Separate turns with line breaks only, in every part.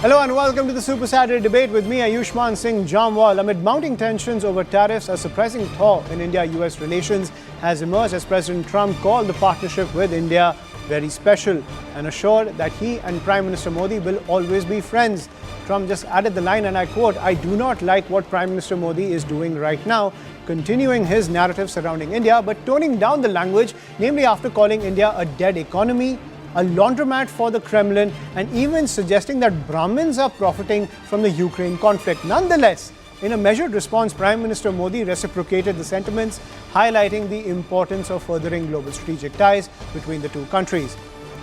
Hello and welcome to the Super Saturday debate with me, Ayushman Singh Jamwal. Amid mounting tensions over tariffs, a surprising thaw in India-US relations has emerged as President Trump called the partnership with India very special and assured that he and Prime Minister Modi will always be friends. Trump just added the line, and I quote, "I do not like what Prime Minister Modi is doing right now," continuing his narrative surrounding India, but toning down the language, namely after calling India a dead economy, a laundromat for the Kremlin, and even suggesting that Brahmins are profiting from the Ukraine conflict. Nonetheless, in a measured response, Prime Minister Modi reciprocated the sentiments, highlighting the importance of furthering global strategic ties between the two countries.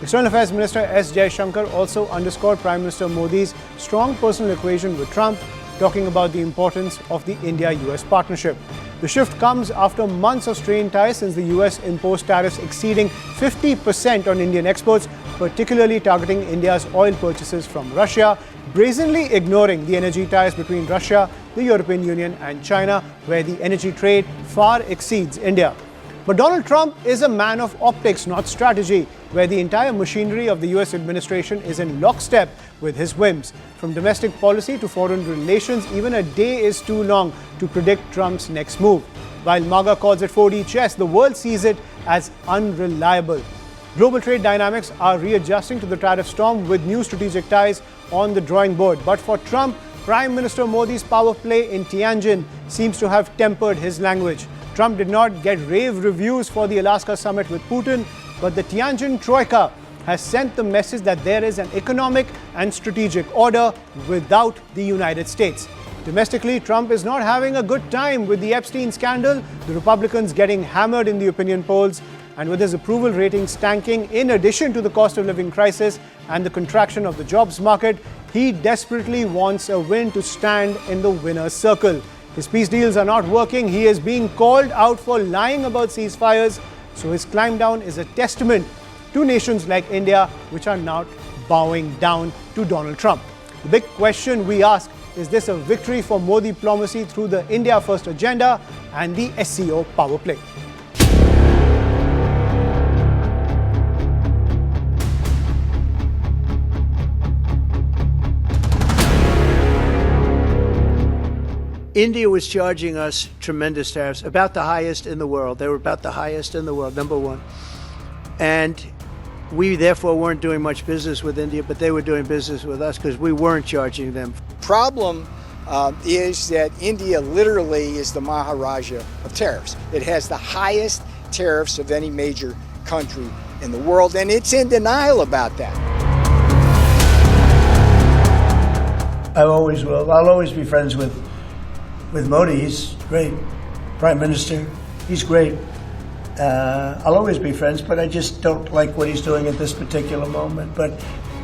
External Affairs Minister S. Jaishankar also underscored Prime Minister Modi's strong personal equation with Trump, talking about the importance of the India-US partnership. The shift comes after months of strained ties since the US imposed tariffs exceeding 50% on Indian exports, particularly targeting India's oil purchases from Russia, brazenly ignoring the energy ties between Russia, the European Union and China, where the energy trade far exceeds India. But Donald Trump is a man of optics, not strategy, where the entire machinery of the US administration is in lockstep with his whims. From domestic policy to foreign relations, even a day is too long to predict Trump's next move. While MAGA calls it 4D chess, the world sees it as unreliable. Global trade dynamics are readjusting to the tariff storm with new strategic ties on the drawing board. But for Trump, Prime Minister Modi's power play in Tianjin seems to have tempered his language. Trump did not get rave reviews for the Alaska summit with Putin, but the Tianjin Troika has sent the message that there is an economic and strategic order without the United States. Domestically, Trump is not having a good time with the Epstein scandal, the Republicans getting hammered in the opinion polls, and with his approval ratings tanking, in addition to the cost of living crisis and the contraction of the jobs market, he desperately wants a win to stand in the winner's circle. His peace deals are not working. He is being called out for lying about ceasefires. So his climb down is a testament to nations like India, which are not bowing down to Donald Trump. The big question we ask, is this a victory for Modi diplomacy through the India First agenda and the SCO Powerplay?
India was charging us tremendous tariffs, about the highest in the world. They were about the highest in the world, number one. And we therefore weren't doing much business with India, but they were doing business with us because we weren't charging them.
Problem is that India literally is the Maharaja of tariffs. It has the highest tariffs of any major country in the world, and it's in denial about that.
I always will. I'll always be friends with Modi. He's great. Prime Minister, he's great. I'll always be friends, but I just don't like what he's doing at this particular moment. But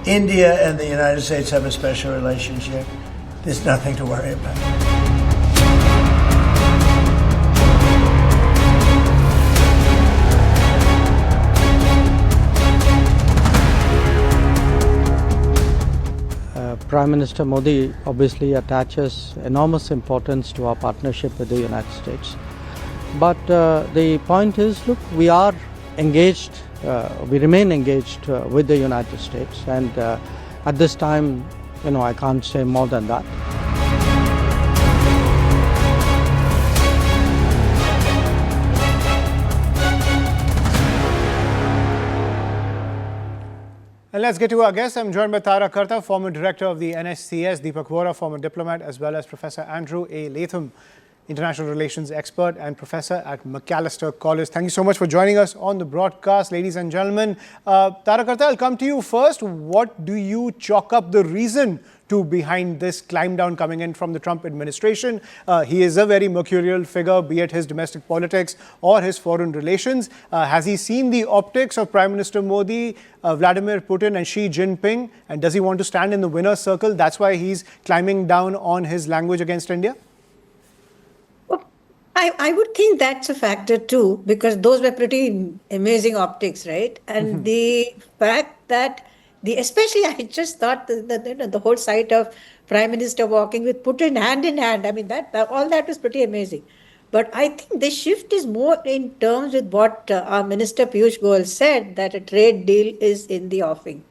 India and the United States have a special relationship. There's nothing to worry about.
Prime Minister Modi obviously attaches enormous importance to our partnership with the United States. But the point is, look, we are engaged, we remain engaged with the United States, and at this time, I can't say more than that.
And let's get to our guests. I'm joined by Tara Karta, former director of the NSCS, Deepak Vora, former diplomat, as well as Professor Andrew A. Latham, international relations expert and professor at Macalester College. Thank you so much for joining us on the broadcast, ladies and gentlemen. Tara Karta, I'll come to you first. What do you chalk up the reason to behind this climb down coming in from the Trump administration? He is a very mercurial figure, be it his domestic politics or his foreign relations. Has he seen the optics of Prime Minister Modi, Vladimir Putin and Xi Jinping? And does he want to stand in the winner's circle? That's why he's climbing down on his language against India?
I would think that's a factor too, because those were pretty amazing optics, right? And the fact that especially I just thought the whole sight of Prime Minister walking with Putin hand in hand, I mean, that all that was pretty amazing. But I think the shift is more in terms with what our Minister Piyush Goyal said, that a trade deal is in the offing.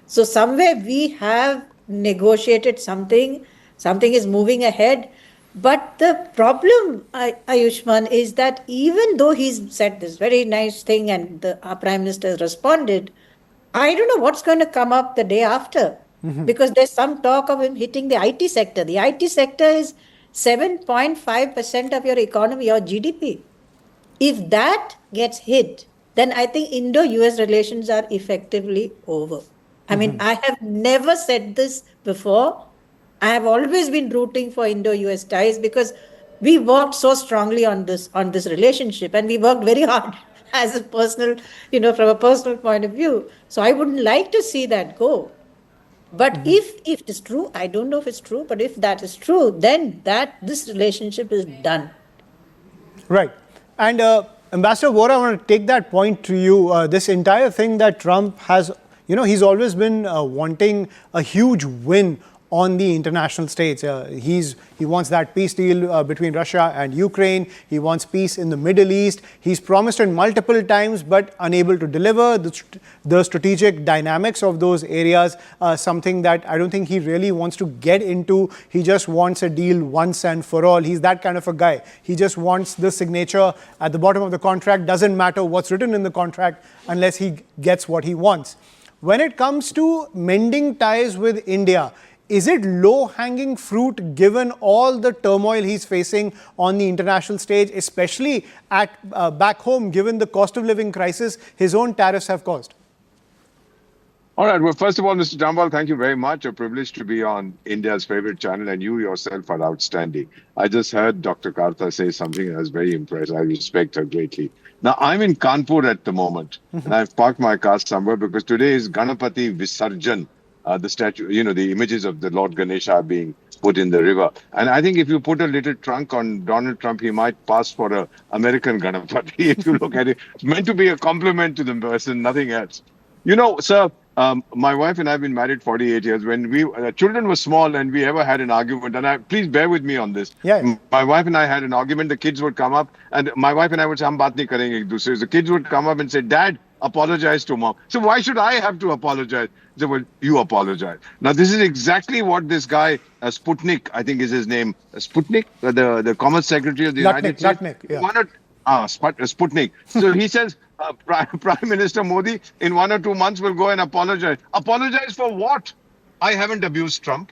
So somewhere we have negotiated something, something is moving ahead. But the problem, Ayushman, is that even though he's said this very nice thing and our Prime Minister has responded, I don't know what's going to come up the day after. Because there's some talk of him hitting the IT sector. The IT sector is 7.5% of your economy, your GDP. If that gets hit, then I think Indo-US relations are effectively over. I mean, I have never said this before. I have always been rooting for Indo-US ties because we worked so strongly on this relationship, and we worked very hard as a personal, from a personal point of view. So I wouldn't like to see that go. But if it is true, I don't know if it's true, but if that is true, then this relationship is done.
Right. And Ambassador Vora, I want to take that point to you. This entire thing that Trump has, he's always been wanting a huge win on the international stage. He wants that peace deal between Russia and Ukraine. He wants peace in the Middle East. He's promised it multiple times, but unable to deliver. The strategic dynamics of those areas, something that I don't think he really wants to get into. He just wants a deal once and for all. He's that kind of a guy. He just wants the signature at the bottom of the contract. Doesn't matter what's written in the contract unless he gets what he wants. When it comes to mending ties with India, is it low-hanging fruit given all the turmoil he's facing on the international stage, especially back home, given the cost of living crisis his own tariffs have caused?
All right. Well, first of all, Mr. Jambal, thank you very much. A privilege to be on India's favorite channel, and you yourself are outstanding. I just heard Dr. Kartha say something that was very impressive. I respect her greatly. Now, I'm in Kanpur at the moment, and I've parked my car somewhere because today is Ganapati Visarjan. The statue, the images of the Lord Ganesha are being put in the river. And I think if you put a little trunk on Donald Trump, he might pass for an American Ganapati. If you look at it, it's meant to be a compliment to the person, nothing else. Sir, my wife and I have been married 48 years. When children were small and we ever had an argument, and please bear with me on this.
Yeah.
My wife and I had an argument. The kids would come up, and my wife and I would say, "Hum baat nahi karenge ek dusre." The kids would come up and say, "Dad, apologize to mom." So why should I have to apologize? They say, well, you apologize. Now, this is exactly what this guy, Sputnik, I think is his name, Sputnik, the Commerce Secretary of the United States. Sputnik. So he says, Prime Minister Modi, in 1 or 2 months, will go and apologize. Apologize for what? I haven't abused Trump.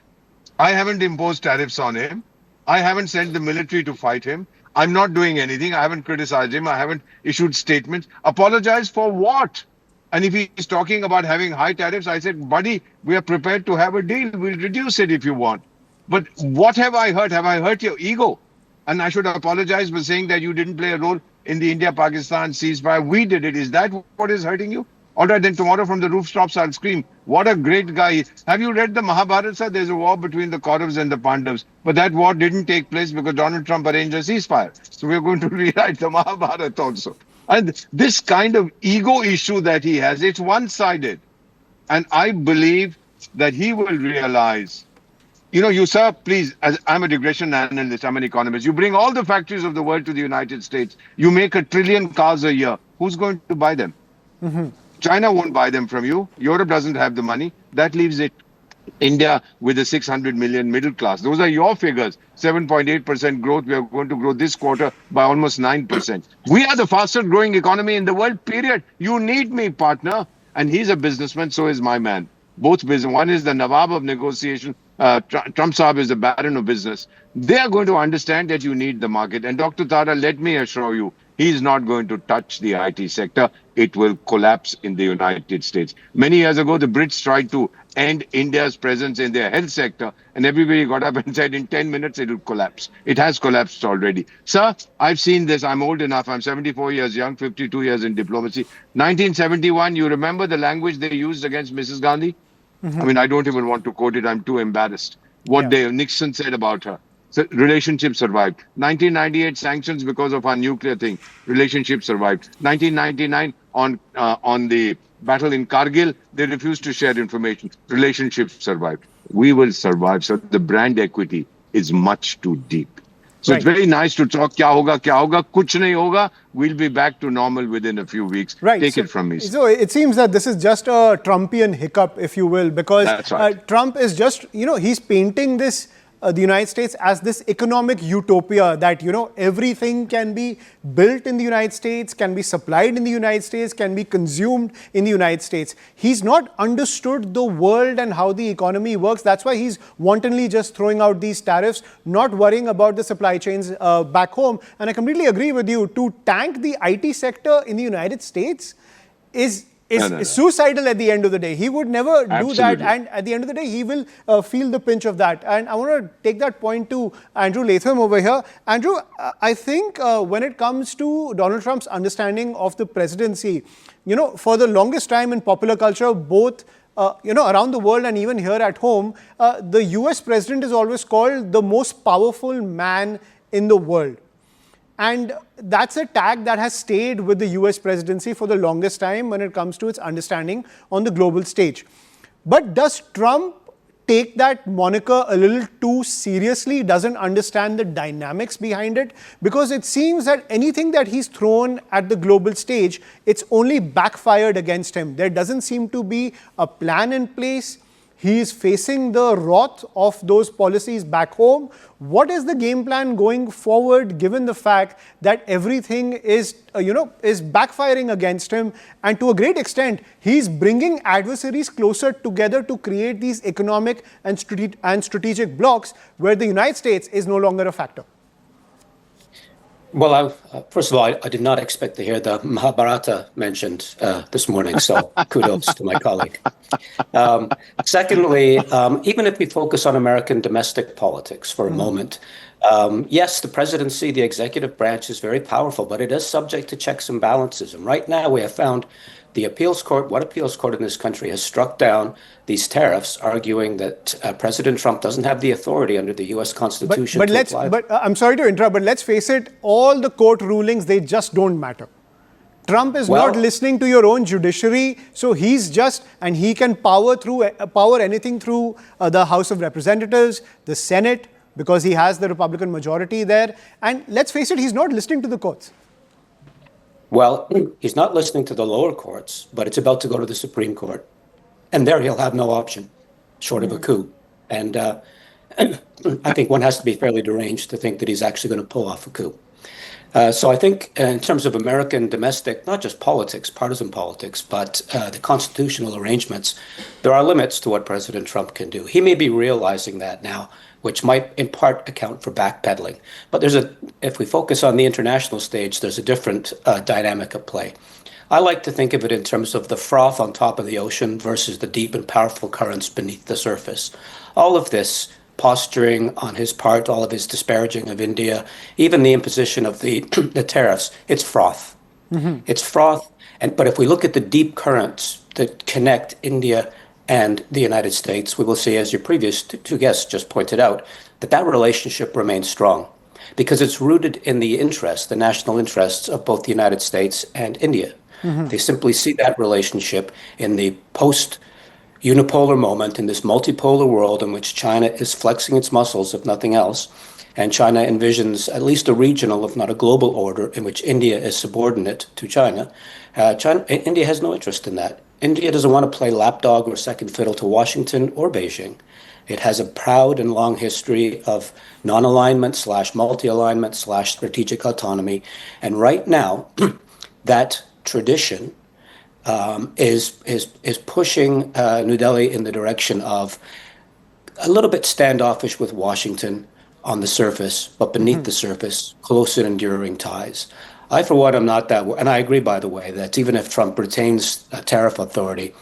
I haven't imposed tariffs on him. I haven't sent the military to fight him. I'm not doing anything. I haven't criticized him. I haven't issued statements. Apologize for what? And if he's talking about having high tariffs, I said, buddy, we are prepared to have a deal. We'll reduce it if you want. But what have I hurt? Have I hurt your ego? And I should apologize for saying that you didn't play a role in the India-Pakistan ceasefire. We did it. Is that what is hurting you? All right, then tomorrow from the rooftops I'll scream, what a great guy. Have you read the Mahabharata, sir? There's a war between the Kauravas and the Pandavas. But that war didn't take place because Donald Trump arranged a ceasefire. So we're going to rewrite the Mahabharata also. And this kind of ego issue that he has, it's one-sided. And I believe that he will realize, you, sir, please, as I'm a regression analyst, I'm an economist. You bring all the factories of the world to the United States. You make 1 trillion cars a year. Who's going to buy them? China won't buy them from you. Europe doesn't have the money. That leaves it India with a 600 million middle class. Those are your figures. 7.8% growth. We are going to grow this quarter by almost 9%. We are the fastest growing economy in the world, period. You need me, partner. And he's a businessman, so is my man. Both business. One is the Nawab of negotiation. Trump Saab is the Baron of business. They are going to understand that you need the market. And Dr. Tara, let me assure you, he's not going to touch the IT sector. It will collapse in the United States. Many years ago, the Brits tried to end India's presence in their health sector, and everybody got up and said in 10 minutes it will collapse. It has collapsed already. Sir, I've seen this. I'm old enough. I'm 74 years young, 52 years in diplomacy. 1971, you remember the language they used against Mrs. Gandhi? I mean, I don't even want to quote it. I'm too embarrassed. What Nixon said about her. So relationship survived. 1998 sanctions because of our nuclear thing. Relationship survived. 1999 on the battle in Kargil, they refused to share information. Relationship survived. We will survive. So the brand equity is much too deep. So
Right.
it's very nice to talk. Kya hoga, kuch nahi hoga. We'll be back to normal within a few weeks.
Right.
Take
so,
it from me.
So it seems that this is just a Trumpian hiccup, if you will, because
That's right.
Trump is just, he's painting this, the United States as this economic utopia that, everything can be built in the United States, can be supplied in the United States, can be consumed in the United States. He's not understood the world and how the economy works. That's why he's wantonly just throwing out these tariffs, not worrying about the supply chains back home. And I completely agree with you. To tank the IT sector in the United States is suicidal at the end of the day. He would never do that,
Absolutely.
and at the end of the day, he will feel the pinch of that. And I want to take that point to Andrew Latham over here. Andrew, I think when it comes to Donald Trump's understanding of the presidency, for the longest time in popular culture, both around the world and even here at home, the US president is always called the most powerful man in the world. And that's a tag that has stayed with the US presidency for the longest time when it comes to its understanding on the global stage. But does Trump take that moniker a little too seriously, doesn't understand the dynamics behind it? Because it seems that anything that he's thrown at the global stage, it's only backfired against him. There doesn't seem to be a plan in place. He is facing the wrath of those policies back home. What is the game plan going forward, given the fact that everything is backfiring against him, and to a great extent, he's bringing adversaries closer together to create these economic and strategic blocks where the United States is no longer a factor?
Well, first of all, I did not expect to hear the Mahabharata mentioned this morning, so kudos to my colleague. Secondly, even if we focus on American domestic politics for a moment, yes, the presidency, the executive branch is very powerful, but it is subject to checks and balances. And right now we have found the appeals court, one appeals court in this country has struck down these tariffs, arguing that President Trump doesn't have the authority under the U.S. Constitution to apply.
But I'm sorry to interrupt, but let's face it, all the court rulings, they just don't matter. Trump is not listening to your own judiciary, so he's just, and he can power anything through the House of Representatives, the Senate, because he has the Republican majority there. And let's face it, he's not listening to the courts.
Well, he's not listening to the lower courts, but it's about to go to the Supreme Court. And there he'll have no option, short of a coup. And I think one has to be fairly deranged to think that he's actually going to pull off a coup. So I think in terms of American domestic, not just politics, partisan politics, but the constitutional arrangements, there are limits to what President Trump can do. He may be realizing that now, which might in part account for backpedaling. But if we focus on the international stage, there's a different dynamic at play. I like to think of it in terms of the froth on top of the ocean versus the deep and powerful currents beneath the surface. All of this posturing on his part, all of his disparaging of India, even the imposition of the tariffs, it's froth. Mm-hmm. It's froth. But if we look at the deep currents that connect India and the United States, we will see, as your previous two guests just pointed out, that relationship remains strong because it's rooted in the national interests of both the United States and India. Mm-hmm. They simply see that relationship in the post-unipolar moment, in this multipolar world in which China is flexing its muscles, if nothing else, and China envisions at least a regional, if not a global order in which India is subordinate to China. India has no interest in that. India doesn't want to play lapdog or second fiddle to Washington or Beijing. It has a proud and long history of non-alignment / multi-alignment / strategic autonomy. And right now, that tradition is pushing New Delhi in the direction of a little bit standoffish with Washington on the surface, but beneath the surface, close and enduring ties. I, for one, am not that, and I agree, by the way, that even if Trump retains a tariff authority,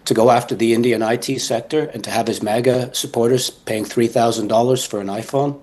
to go after the Indian IT sector and to have his MAGA supporters paying $3,000 for an iPhone,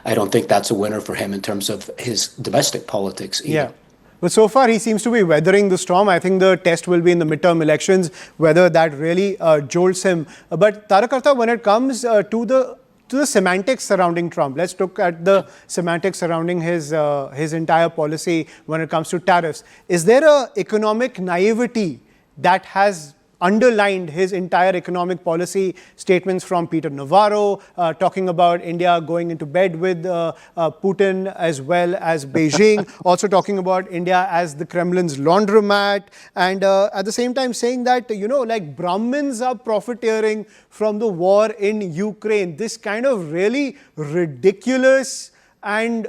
I don't think that's a winner for him in terms of his domestic politics either.
Yeah. But so far, he seems to be weathering the storm. I think the test will be in the midterm elections, whether that really jolts him. But Tarakarta, when it comes to the semantics surrounding Trump, let's look at the semantics surrounding his entire policy when it comes to tariffs. Is there an economic naivety that has underlined his entire economic policy. Statements from Peter Navarro talking about India going into bed with Putin as well as Beijing, also talking about India as the Kremlin's laundromat, and at the same time saying that, like Brahmins are profiteering from the war in Ukraine. This kind of really ridiculous and,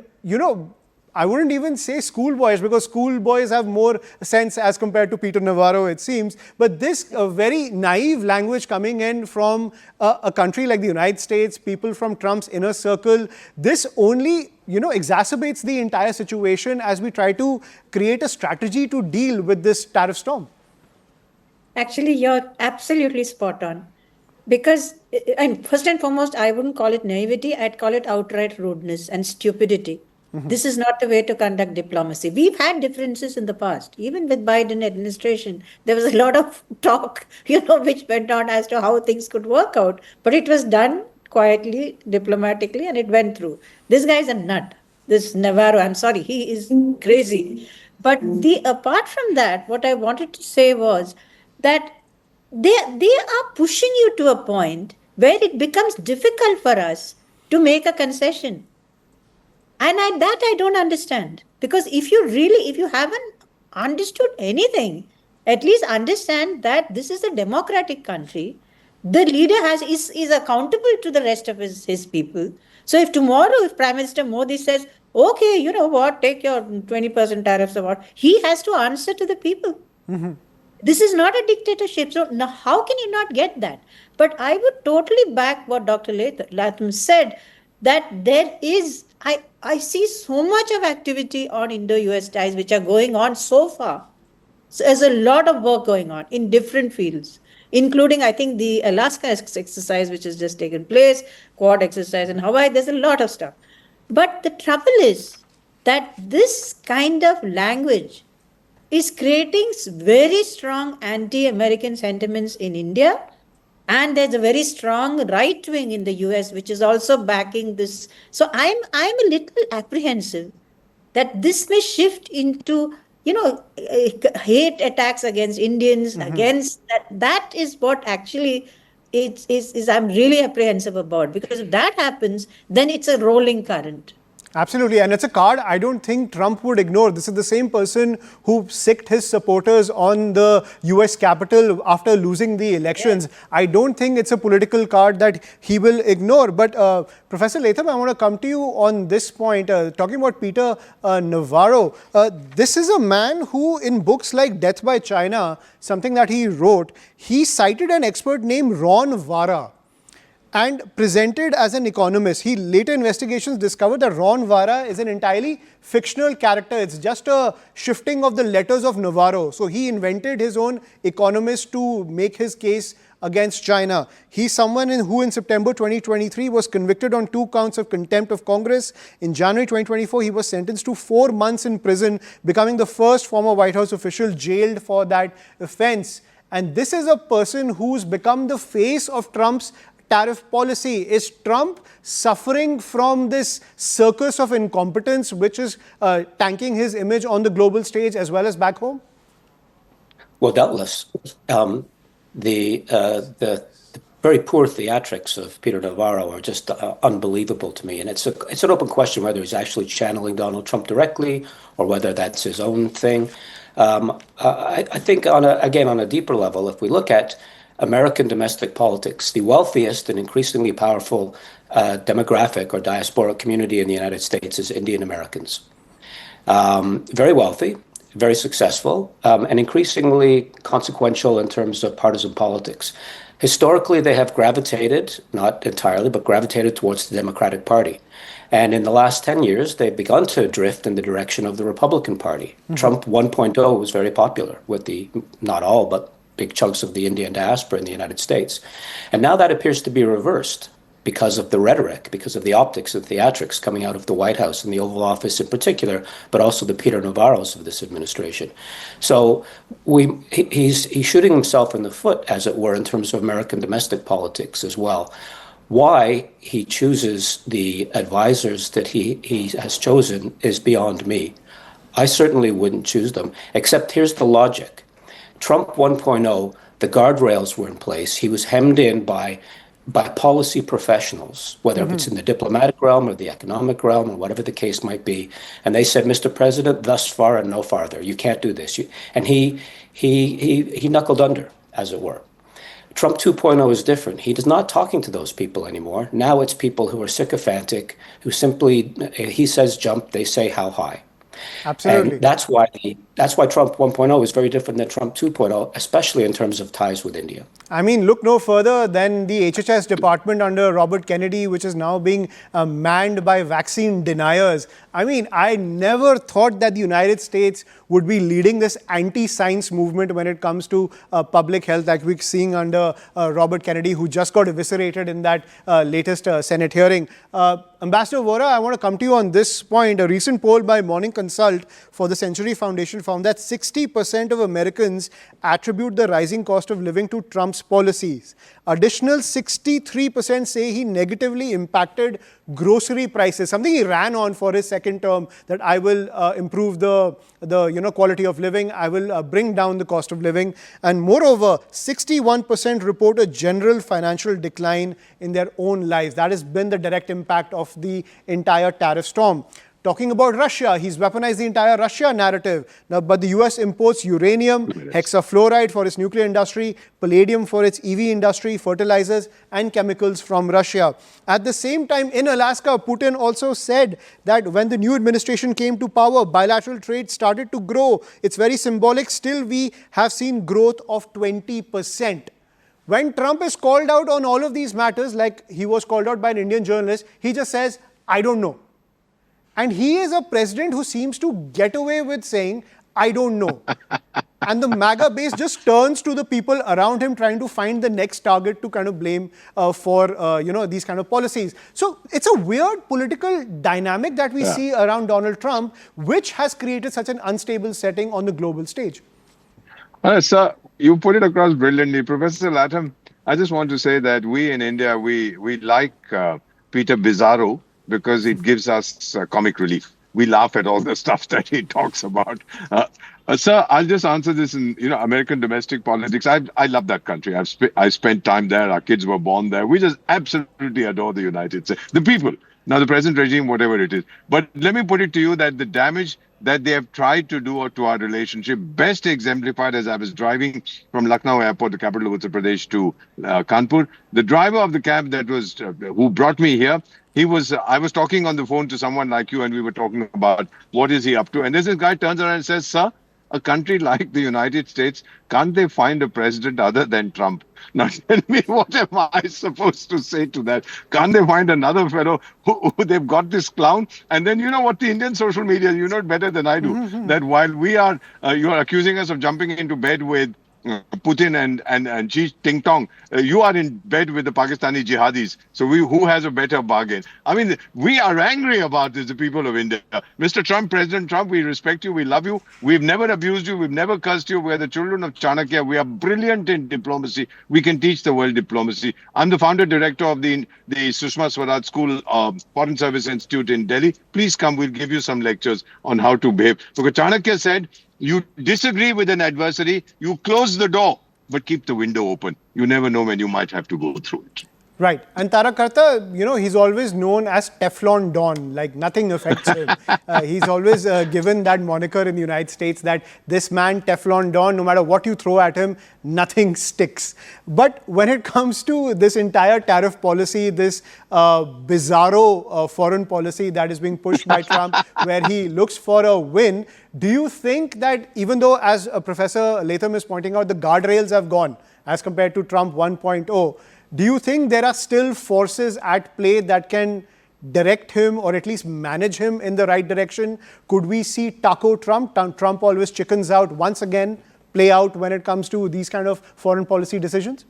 I wouldn't even say schoolboys, because schoolboys have more sense as compared to Peter Navarro, it seems. But this very naive language coming in from a country like the United States, people from Trump's inner circle, this only, exacerbates the entire situation as we try to create a strategy to deal with this tariff storm.
Actually, you're absolutely spot on. Because, and first and foremost, I wouldn't call it naivety, I'd call it outright rudeness and stupidity. This is not the way to conduct diplomacy. We've had differences in the past. Even with Biden administration, there was a lot of talk, which went on as to how things could work out. But it was done quietly, diplomatically, and it went through. This guy's a nut. This Navarro, I'm sorry, he is crazy. But apart from that, what I wanted to say was that they are pushing you to a point where it becomes difficult for us to make a concession. And I don't understand. Because if you haven't understood anything, at least understand that this is a democratic country. The leader is accountable to the rest of his people. So if tomorrow, if Prime Minister Modi says, okay, you know what, take your 20% tariffs or what, he has to answer to the people. This is not a dictatorship. So now how can you not get that? But I would totally back what Dr. Latham said, that there is, I see so much of activity on Indo-US ties which are going on so far. So there's a lot of work going on in different fields, including, I think, the Alaska exercise, which has just taken place, Quad exercise in Hawaii. There's a lot of stuff. But the trouble is that this kind of language is creating very strong anti-American sentiments in India. And there's a very strong right wing in the US, which is also backing this. So I'm a little apprehensive that this may shift into, hate attacks against Indians, against that. That is what actually is I'm really apprehensive about. Because if that happens, then it's a rolling current.
Absolutely, and it's a card I don't think Trump would ignore. This is the same person who sicked his supporters on the US Capitol after losing the elections. Yeah. I don't think it's a political card that he will ignore. But Professor Latham, I want to come to you on this point, talking about Peter Navarro. This is a man who, in books like Death by China, something that he wrote, he cited an expert named Ron Vara and presented as an economist. He later investigations discovered that Ron Vara is an entirely fictional character. It's just a shifting of the letters of Navarro. So he invented his own economist to make his case against China. He's someone who in September 2023 was convicted on 2 counts of contempt of Congress. In January 2024, he was sentenced to 4 months in prison, becoming the first former White House official jailed for that offense. And this is a person who's become the face of Trump's tariff policy. Is Trump suffering from this circus of incompetence which is tanking his image on the global stage as well as back home?
Well, doubtless. The very poor theatrics of Peter Navarro are just unbelievable to me. And it's an open question whether he's actually channeling Donald Trump directly or whether that's his own thing. I think on a deeper level, if we look at American domestic politics, the wealthiest and increasingly powerful demographic or diasporic community in the United States is Indian Americans. Very wealthy, very successful, and increasingly consequential in terms of partisan politics. Historically, they have gravitated, not entirely, but gravitated towards the Democratic Party. And in the last 10 years, they've begun to drift in the direction of the Republican Party. Trump 1.0 was very popular with not all, but big chunks of the Indian diaspora in the United States. And now that appears to be reversed because of the rhetoric, because of the optics and theatrics coming out of the White House and the Oval Office in particular, but also the Peter Navarros of this administration. So he's shooting himself in the foot, as it were, in terms of American domestic politics as well. Why he chooses the advisors that he has chosen is beyond me. I certainly wouldn't choose them, except here's the logic. Trump 1.0 The guardrails were in place. He was hemmed in by policy professionals, whether it's in the diplomatic realm or the economic realm or whatever the case might be. And they said, Mr. President, thus far and no farther. You can't do this. And he knuckled under, as it were. Trump 2.0 is different. He is not talking to those people anymore. Now it's people who are sycophantic, who simply, he says jump, they say how high.
Absolutely.
And that's why Trump 1.0 is very different than Trump 2.0, especially in terms of ties with India.
I mean, look no further than the HHS department under Robert Kennedy, which is now being manned by vaccine deniers. I mean, I never thought that the United States would be leading this anti-science movement when it comes to public health, like we're seeing under Robert Kennedy, who just got eviscerated in that latest Senate hearing. Ambassador Vora, I want to come to you on this point. A recent poll by Morning Consult for the Century Foundation found that 60% of Americans attribute the rising cost of living to Trump's policies. Additional 63% say he negatively impacted grocery prices, something he ran on for his second term, that I will improve the quality of living, I will bring down the cost of living. And moreover, 61% report a general financial decline in their own lives. That has been the direct impact of the entire tariff storm. Talking about Russia, he's weaponized the entire Russia narrative. Now, but the US imports uranium, hexafluoride for its nuclear industry, palladium for its EV industry, fertilizers and chemicals from Russia. At the same time, in Alaska, Putin also said that when the new administration came to power, bilateral trade started to grow. It's very symbolic. Still, we have seen growth of 20%. When Trump is called out on all of these matters, like he was called out by an Indian journalist, he just says, I don't know. And he is a president who seems to get away with saying, I don't know. And the MAGA base just turns to the people around him trying to find the next target to kind of blame for these kind of policies. So it's a weird political dynamic that we see around Donald Trump, which has created such an unstable setting on the global stage.
Sir, you put it across brilliantly. Professor Latham, I just want to say that we in India, we like Peter Bizarro, because it gives us comic relief. We laugh at all the stuff that he talks about. Sir, I'll just answer this in American domestic politics. I love that country. I spent time there. Our kids were born there. We just absolutely adore the United States. The people. Now, the present regime, whatever it is. But let me put it to you that the damage that they have tried to do to our relationship, best exemplified as I was driving from Lucknow Airport, the capital of Uttar Pradesh, to Kanpur. The driver of the cab who brought me here, I was talking on the phone to someone like you, and we were talking about what is he up to. And this guy turns around and says, sir, a country like the United States, can't they find a president other than Trump? Now tell me, what am I supposed to say to that? Can't they find another fellow who they've got this clown? And then you know what, the Indian social media, you know it better than I do, that while you are accusing us of jumping into bed with Putin and Xi Ting-tong, you are in bed with the Pakistani jihadis. So who has a better bargain? I mean, we are angry about this, the people of India. Mr. Trump, President Trump, we respect you, we love you. We've never abused you, we've never cursed you. We're the children of Chanakya. We are brilliant in diplomacy. We can teach the world diplomacy. I'm the founder director of the Sushma Swaraj School Foreign Service Institute in Delhi. Please come, we'll give you some lectures on how to behave. Because Chanakya said, you disagree with an adversary, you close the door, but keep the window open. You never know when you might have to go through it.
Right. And Tarakarta, he's always known as Teflon Don, like nothing affects him. He's always given that moniker in the United States that this man, Teflon Don, no matter what you throw at him, nothing sticks. But when it comes to this entire tariff policy, this bizarro foreign policy that is being pushed by Trump, where he looks for a win, do you think that even though, as Professor Latham is pointing out, the guardrails have gone as compared to Trump 1.0, do you think there are still forces at play that can direct him or at least manage him in the right direction? Could we see Taco Trump, Trump always chickens out, once again play out when it comes to these kind of foreign policy decisions?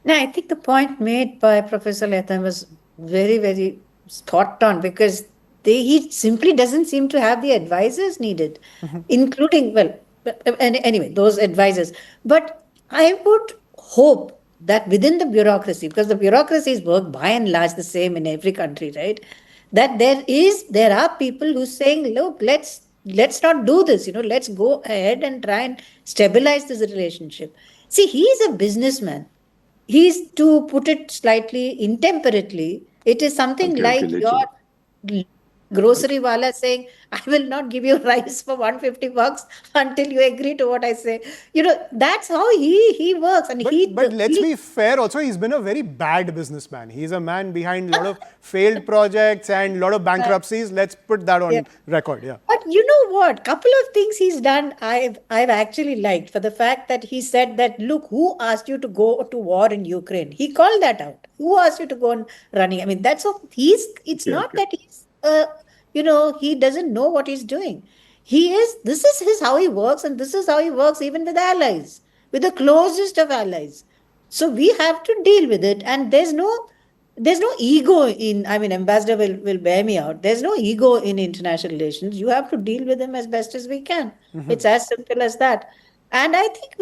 No, I think the point made by Professor Latham was very, very thought on, because he simply doesn't seem to have the advisors needed, including, anyway, those advisors. But I would hope that within the bureaucracy, because the bureaucracies work by and large the same in every country, right? That there are people who are saying, look, let's not do this, let's go ahead and try and stabilize this relationship. See, he's a businessman. He's, to put it slightly intemperately, it is something like your grocery wala saying, I will not give you rice for 150 bucks until you agree to what I say. That's how he works. And
But let's be fair also, he's been a very bad businessman. He's a man behind a lot of failed projects and a lot of bankruptcies. Let's put that on record. Yeah.
But you know what? Couple of things he's done I've actually liked, for the fact that he said that, look, who asked you to go to war in Ukraine? He called that out. Who asked you to go on running? I mean, that's what it's not that he's he doesn't know what he's doing. This is how he works, and this is how he works even with allies, with the closest of allies. So we have to deal with it, and there's no ego in, I mean, Ambassador will bear me out. There's no ego in international relations. You have to deal with them as best as we can. It's as simple as that. And I think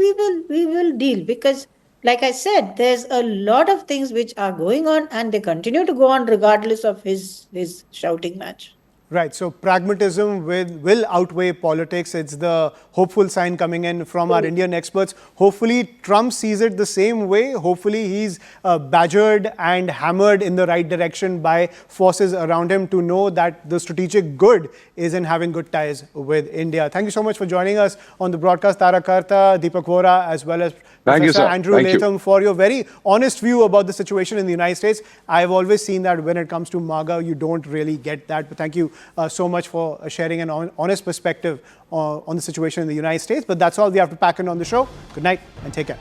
we will deal, because, like I said, there's a lot of things which are going on, and they continue to go on regardless of his shouting match.
Right. So pragmatism will outweigh politics. It's the hopeful sign coming in from our Indian experts. Hopefully, Trump sees it the same way. Hopefully, he's badgered and hammered in the right direction by forces around him to know that the strategic good is in having good ties with India. Thank you so much for joining us on the broadcast, Tara Karta, Deepak Vora, as well as Professor Andrew Latham, for your very honest view about the situation in the United States. I've always seen that when it comes to MAGA, you don't really get that. But thank you so much for sharing an honest perspective on the situation in the United States. But that's all we have to pack in on the show. Good night and take care.